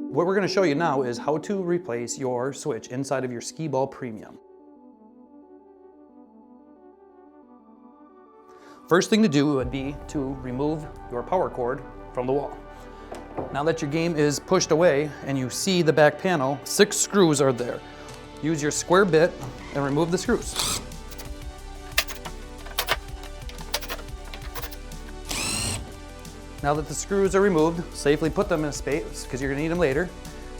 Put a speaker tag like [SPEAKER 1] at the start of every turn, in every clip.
[SPEAKER 1] What we're going to show you now is how to replace your switch inside of your Skee-Ball Premium. First thing to do would be to remove your power cord from the wall. Now that your game is pushed away and you see the back panel, 6 screws are there. Use your square bit and remove the screws. Now that the screws are removed, safely put them in a space because you're going to need them later.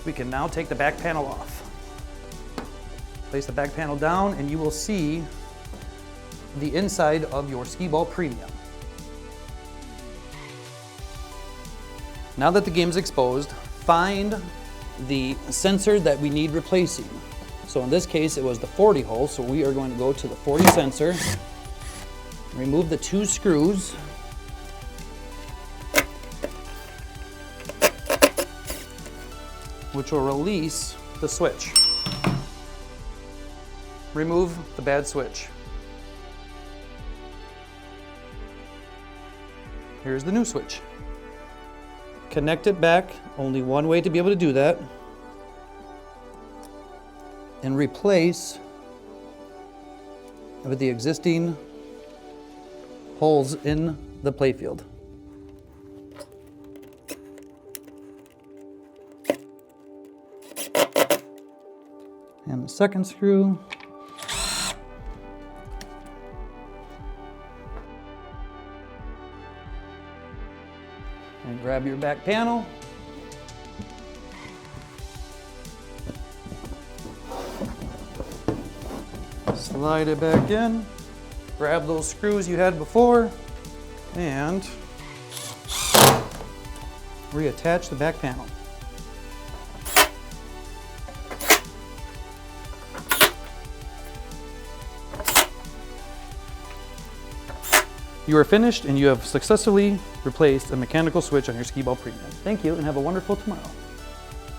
[SPEAKER 1] We can now take the back panel off. Place the back panel down and you will see the inside of your Skee-Ball Premium. Now that the game is exposed, find the sensor that we need replacing. So in this case, it was the 40 hole, so we are going to go to the 40 sensor, remove the 2 screws, which will release the switch. Remove the bad switch. Here's the new switch. Connect it back, only one way to be able to do that, and replace with the existing holes in the playfield. And the second screw. And grab your back panel. Slide it back in. Grab those screws you had before and reattach the back panel. You are finished and you have successfully replaced a mechanical switch on your Skee-Ball Premium. Thank you and have a wonderful tomorrow.